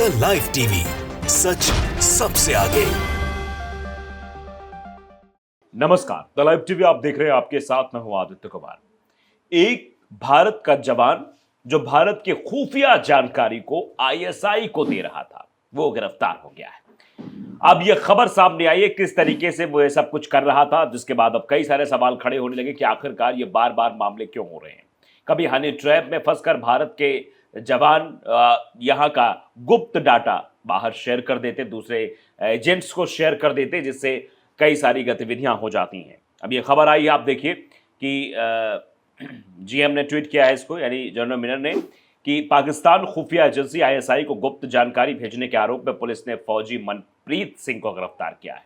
The live TV, सच सबसे आगे। नमस्कार, द लाइव टीवी आप देख रहे हैं। आपके साथ मैं हूं आदित्य कुमार। एक भारत का जवान जो भारत के खुफिया जानकारी को आईएसआई को दे रहा था, वो गिरफ्तार हो गया है। अब यह खबर सामने आई है किस तरीके से वो ये सब कुछ कर रहा था, जिसके बाद अब कई सारे सवाल खड़े होने लगे कि आखिरकार ये बार बार मामले क्यों हो रहे हैं। कभी हनी ट्रैप में फंसकर भारत के जवान यहां का गुप्त डाटा बाहर शेयर कर देते, दूसरे एजेंट्स को शेयर कर देते, जिससे कई सारी गतिविधियां हो जाती हैं। अब ये खबर आई है, आप देखिए कि जीएम ने ट्वीट किया है इसको, यानी जनरल मिनर ने, कि पाकिस्तान खुफिया एजेंसी आईएसआई को गुप्त जानकारी भेजने के आरोप में पुलिस ने फौजी मनप्रीत सिंह को गिरफ्तार किया है।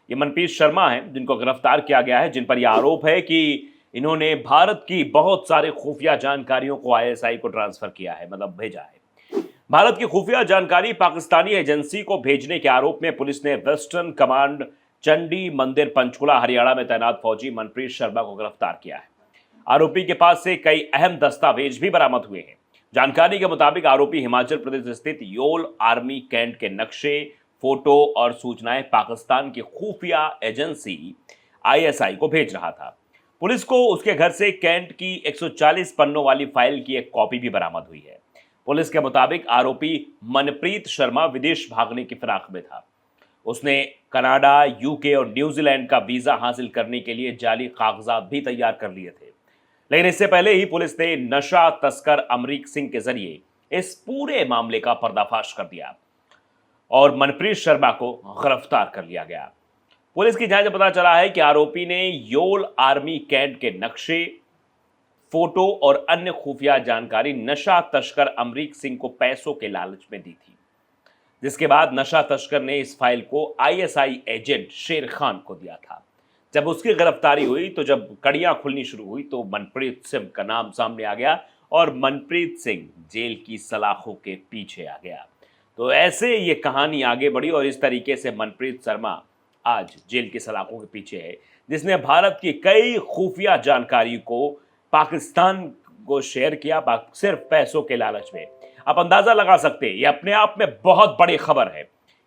ये मनप्रीत शर्मा है जिनको गिरफ्तार किया गया है, जिन पर यह आरोप है कि इन्होंने भारत की बहुत सारे खुफिया जानकारियों को आईएसआई को ट्रांसफर किया है, मतलब भेजा है। भारत की खुफिया जानकारी पाकिस्तानी एजेंसी को भेजने के आरोप में पुलिस ने वेस्टर्न कमांड चंडी मंदिर पंचकुला हरियाणा में तैनात फौजी मनप्रीत शर्मा को गिरफ्तार किया है। आरोपी के पास से कई अहम दस्तावेज भी बरामद हुए हैं। जानकारी के मुताबिक आरोपी हिमाचल प्रदेश स्थित योल आर्मी कैंट के नक्शे, फोटो और सूचनाएं पाकिस्तान की खुफिया एजेंसी आईएसआई को भेज रहा था। पुलिस को उसके घर से कैंट की 140 पन्नों वाली फाइल की एक कॉपी भी बरामद हुई है। पुलिस के मुताबिक आरोपी मनप्रीत शर्मा विदेश भागने की फिराक में था। उसने कनाडा, यूके और न्यूजीलैंड का वीजा हासिल करने के लिए जाली कागजात भी तैयार कर लिए थे। लेकिन इससे पहले ही पुलिस ने नशा तस्कर अमरीक सिंह के जरिए इस पूरे मामले का पर्दाफाश कर दिया और मनप्रीत शर्मा को गिरफ्तार कर लिया गया। पुलिस की जांच में पता चला है कि आरोपी ने योल आर्मी कैंट के नक्शे, फोटो और अन्य खुफिया जानकारी नशा तस्कर अमरीक सिंह को पैसों के लालच में दी थी, जिसके बाद नशा तस्कर ने इस फाइल को आईएसआई एजेंट शेर खान को दिया था। जब उसकी गिरफ्तारी हुई, तो जब कड़ियां खुलनी शुरू हुई, तो मनप्रीत सिंह का नाम सामने आ गया और मनप्रीत सिंह जेल की सलाखों के पीछे आ गया। तो ऐसे ये कहानी आगे बढ़ी और इस तरीके से मनप्रीत शर्मा आज जेल की सलाखों के पीछे है, जिसने भारत की कई खुफिया जानकारी को पाकिस्तान को शेयर किया, सिर्फ पैसों के लालच में। आप अंदाजा लगा सकते हैं, ये अपने आप में बहुत बड़ी खबर है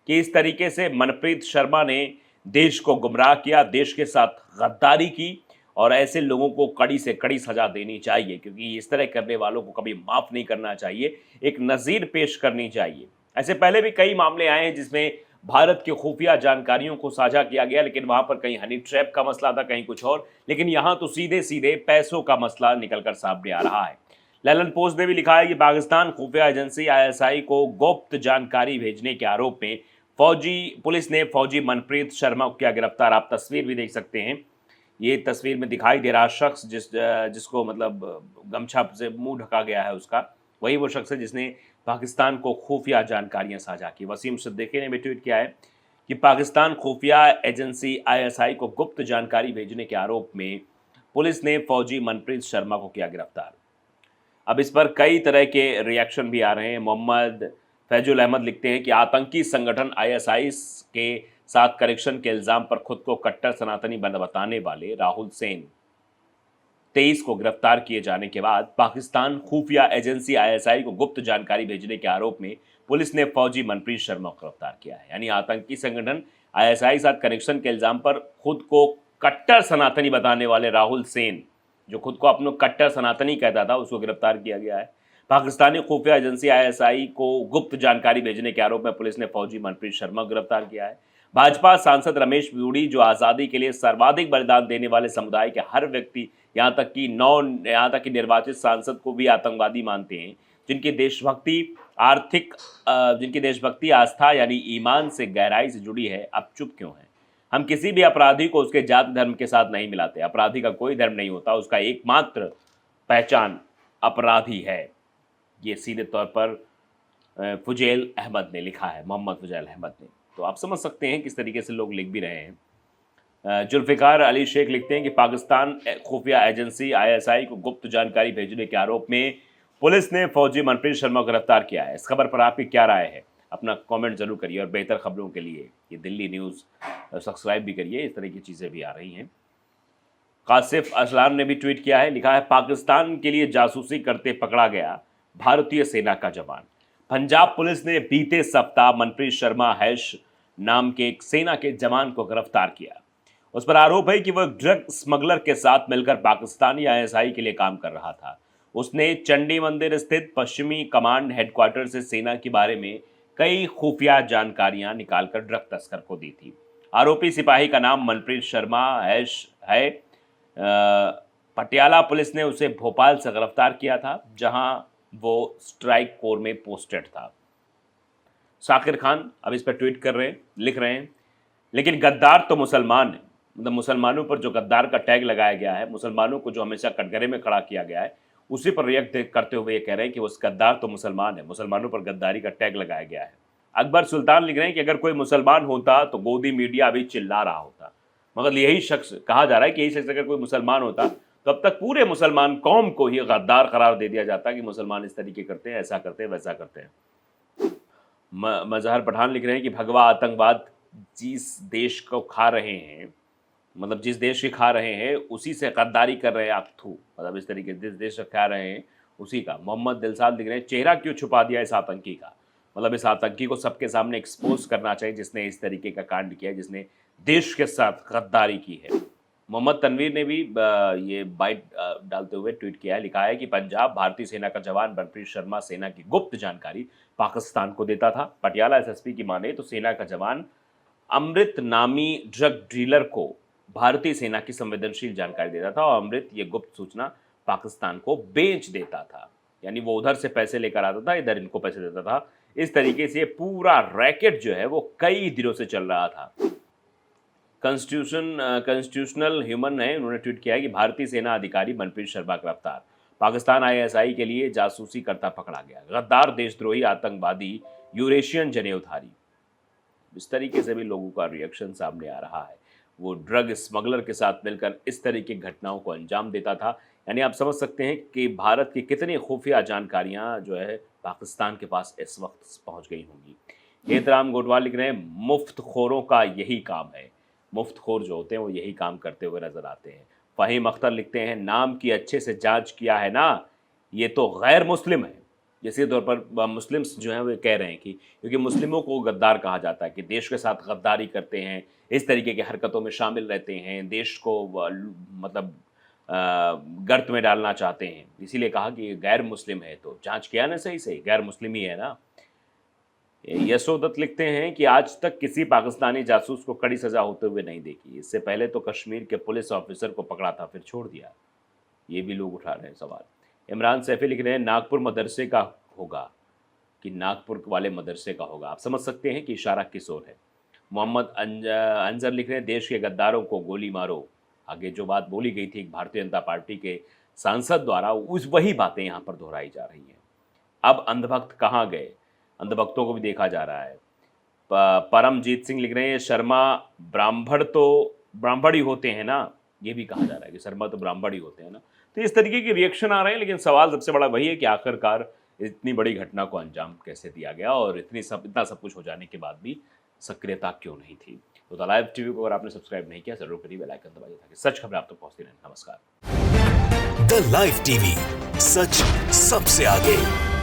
कि इस तरीके से मनप्रीत शर्मा ने देश को गुमराह किया, देश के साथ गद्दारी की, और ऐसे लोगों को कड़ी से कड़ी सजा देनी चाहिए, क्योंकि इस तरह करने वालों को कभी माफ नहीं करना चाहिए, एक नज़ीर पेश करनी चाहिए। ऐसे पहले भी कई मामले आए हैं जिसमें भारत की खुफिया जानकारियों को साझा किया गया, लेकिन वहां पर कहीं हनी ट्रैप का मसला था, कहीं कुछ और, लेकिन यहां तो सीधे सीधे पैसों का मसला निकलकर सामने आ रहा है। ललन पोस्ट ने भी लिखा है कि पाकिस्तान खुफिया एजेंसी आईएसआई को गुप्त जानकारी भेजने के आरोप में पुलिस ने फौजी मनप्रीत शर्मा को किया गिरफ्तार। आप तस्वीर भी देख सकते हैं, ये तस्वीर में दिखाई दे रहा शख्स जिसको मतलब गमछा से मुंह ढका गया है, उसका वही वो शख्स है जिसने पाकिस्तान को खुफिया जानकारियां साझा की। वसीम सिद्दीकी ने भी ट्वीट किया है कि पाकिस्तान खुफिया एजेंसी आईएसआई को गुप्त जानकारी भेजने के आरोप में पुलिस ने फौजी मनप्रीत शर्मा को किया गिरफ्तार। अब इस पर कई तरह के रिएक्शन भी आ रहे हैं। मोहम्मद फैजुल अहमद लिखते हैं कि आतंकी संगठन आईएसआई के साथ कनेक्शन के इल्जाम पर खुद को कट्टर सनातनी बताने वाले राहुल सेन 23 को गिरफ्तार किए जाने के बाद पाकिस्तान खुफिया एजेंसी आईएसआई को गुप्त जानकारी भेजने के आरोप में पुलिस ने फौजी मनप्रीत शर्मा को गिरफ्तार किया है। यानी आतंकी संगठन आईएसआई साथ कनेक्शन के इल्जाम पर खुद को कट्टर सनातनी बताने वाले राहुल सेन, जो खुद को अपने कट्टर सनातनी कहता था, उसको गिरफ्तार किया गया है। पाकिस्तानी खुफिया एजेंसी आईएसआई को गुप्त जानकारी भेजने के आरोप में पुलिस ने फौजी मनप्रीत शर्मा को गिरफ्तार किया है। भाजपा सांसद रमेश ब्यूड़ी, जो आज़ादी के लिए सर्वाधिक बलिदान देने वाले समुदाय के हर व्यक्ति, यहाँ तक कि निर्वाचित सांसद को भी आतंकवादी मानते हैं, जिनकी देशभक्ति आस्था यानी ईमान से गहराई से जुड़ी है, अब चुप क्यों है? हम किसी भी अपराधी को उसके जाति धर्म के साथ नहीं मिलाते। अपराधी का कोई धर्म नहीं होता, उसका एकमात्र पहचान अपराधी है। ये सीधे तौर पर फुजैल अहमद ने लिखा है, मोहम्मद फुजैल अहमद ने। तो आप समझ सकते हैं किस तरीके से लोग लिख भी रहे हैं। जुल्फ़िकार अली शेख लिखते हैं कि पाकिस्तान खुफिया एजेंसी आईएसआई को गुप्त जानकारी भेजने के आरोप में पुलिस ने फौजी मनप्रीत शर्मा को गिरफ्तार किया है। इस खबर पर आपकी क्या राय है? अपना कमेंट जरूर करिए और बेहतर खबरों के लिए ये दिल्ली न्यूज़ सब्सक्राइब भी करिए, इस तरह की चीज़ें भी आ रही हैं। कासिफ असलान ने भी ट्वीट किया है, लिखा है पाकिस्तान के लिए जासूसी करते पकड़ा गया भारतीय सेना का जवान। पंजाब पुलिस ने बीते सप्ताह मनप्रीत शर्मा हैश नाम के एक सेना के जवान को गिरफ्तार किया। उस पर आरोप है कि वह ड्रग स्मगलर के साथ मिलकर पाकिस्तानी आईएसआई के लिए काम कर रहा था। उसने चंडी मंदिर स्थित पश्चिमी कमांड हेडक्वार्टर से सेना के बारे में कई खुफिया जानकारियां निकालकर ड्रग तस्कर को दी थी। आरोपी सिपाही का नाम मनप्रीत शर्मा हैश है। पटियाला पुलिस ने उसे भोपाल से गिरफ्तार किया था, जहां वो स्ट्राइक कोर में पोस्टेड था। साकिर खान अब इस पर ट्वीट कर रहे हैं, लिख रहे हैं, लेकिन गद्दार तो मुसलमान है। मतलब मुसलमानों पर जो गद्दार का टैग लगाया गया है, मुसलमानों को जो हमेशा कटघरे में खड़ा किया गया है, उसी पर रिएक्ट करते हुए ये कह रहे हैं कि उस गद्दार तो मुसलमान है, मुसलमानों पर गद्दारी का टैग लगाया गया है। अकबर सुल्तान लिख रहे हैं कि अगर कोई मुसलमान होता तो गोदी मीडिया अभी चिल्ला रहा होता, मगर यही शख्स कहा जा रहा है कि यही शख्स अगर कोई मुसलमान होता तो अब तक पूरे मुसलमान कौम को ही गद्दार करार दे दिया जाता कि मुसलमान इस तरीके करते हैं, ऐसा करते हैं, वैसा करते हैं। मजहर पठान लिख रहे हैं कि भगवा आतंकवाद जिस देश को खा रहे हैं, मतलब जिस देश के खा रहे हैं उसी से गद्दारी कर रहे हैं आप थू, मतलब इस तरीके जिस देश से खा रहे हैं उसी का। मोहम्मद दिलसाद लिख रहे हैं, चेहरा क्यों छुपा दिया इस आतंकी का, मतलब इस आतंकी को सबके सामने एक्सपोज करना चाहिए जिसने इस तरीके का कांड किया है, जिसने देश के साथ गद्दारी की है। मोहम्मद तनवीर ने भी ये बाइट डालते हुए ट्वीट किया है, लिखा है कि पंजाब भारतीय सेना का जवान मनप्रीत शर्मा सेना की गुप्त जानकारी पाकिस्तान को देता था। पटियाला एसएसपी की माने तो सेना का जवान अमृत नामी ड्रग डीलर को भारतीय सेना की संवेदनशील जानकारी देता था और अमृत ये गुप्त सूचना पाकिस्तान को बेच देता था। यानी वो उधर से पैसे लेकर आता था, इधर इनको पैसे देता था। इस तरीके से पूरा रैकेट जो है वो कई दिनों से चल रहा था। कॉन्स्टिट्यूशनल ह्यूमन है, उन्होंने ट्वीट किया है कि भारतीय सेना अधिकारी मनप्रीत शर्मा गिरफ्तार, पाकिस्तान आईएसआई के लिए जासूसी करता पकड़ा गया, गद्दार देशद्रोही आतंकवादी यूरेशियन जनेऊधारी। इस तरीके से भी लोगों का रिएक्शन सामने आ रहा है। वो ड्रग स्मगलर के साथ मिलकर इस तरह की घटनाओं को अंजाम देता था। यानी आप समझ सकते हैं कि भारत की कितनी खुफिया जानकारियां जो है पाकिस्तान के पास इस वक्त पहुंच गई होंगी। हेतराम गोटवाल लिख रहे हैं, मुफ्तखोरों का यही काम है। मुफ्तखोर जो होते हैं वो यही काम करते हुए नजर आते हैं। फ़हीम अख्तर लिखते हैं, नाम की अच्छे से जांच किया है ना, ये तो गैर मुस्लिम है। जैसे तौर पर मुस्लिम्स जो हैं वो कह रहे हैं कि क्योंकि मुस्लिमों को गद्दार कहा जाता है कि देश के साथ गद्दारी करते हैं, इस तरीके की हरकतों में शामिल रहते हैं, देश को मतलब गर्त में डालना चाहते हैं, इसीलिए कहा कि ये गैर मुस्लिम है। तो जांच किया ना सही सही, गैर मुस्लिम ही है ना। यशोदत्त लिखते हैं कि आज तक किसी पाकिस्तानी जासूस को कड़ी सजा होते हुए नहीं देखी। इससे पहले तो कश्मीर के पुलिस ऑफिसर को पकड़ा था, फिर छोड़ दिया। ये भी लोग उठा रहे हैं सवाल। इमरान सैफी लिख रहे हैं, नागपुर मदरसे का होगा कि नागपुर वाले मदरसे का होगा। आप समझ सकते हैं कि इशारा किस ओर है। मोहम्मद अंजर लिख रहे हैं, देश के गद्दारों को गोली मारो। आगे जो बात बोली गई थी भारतीय जनता पार्टी के सांसद द्वारा, उस वही बातें यहाँ पर दोहराई जा रही हैं। अब अंधभक्त कहाँ गए, अंधभक्तों को भी देखा जा रहा है। परमजीत सिंह लिख रहे हैं, शर्मा ब्राह्मण तो ब्राह्मण ही होते हैं ना, ये भी कहा जा रहा है कि शर्मा तो ब्राह्मण ही होते हैं ना। तो इस तरीके के रिएक्शन आ रहे हैं, लेकिन सवाल सबसे बड़ा वही है कि आखिरकार इतनी बड़ी घटना को अंजाम कैसे दिया गया और इतना सब कुछ हो जाने के बाद भी सक्रियता क्यों नहीं थी। तो द लाइव टीवी को अगर आपने सब्सक्राइब नहीं किया जरूर करिए, बेल आइकन दबाइए ताकि सच खबरें आप तक पहुंचती रहें। नमस्कार। द लाइव टीवी, सच सबसे आगे।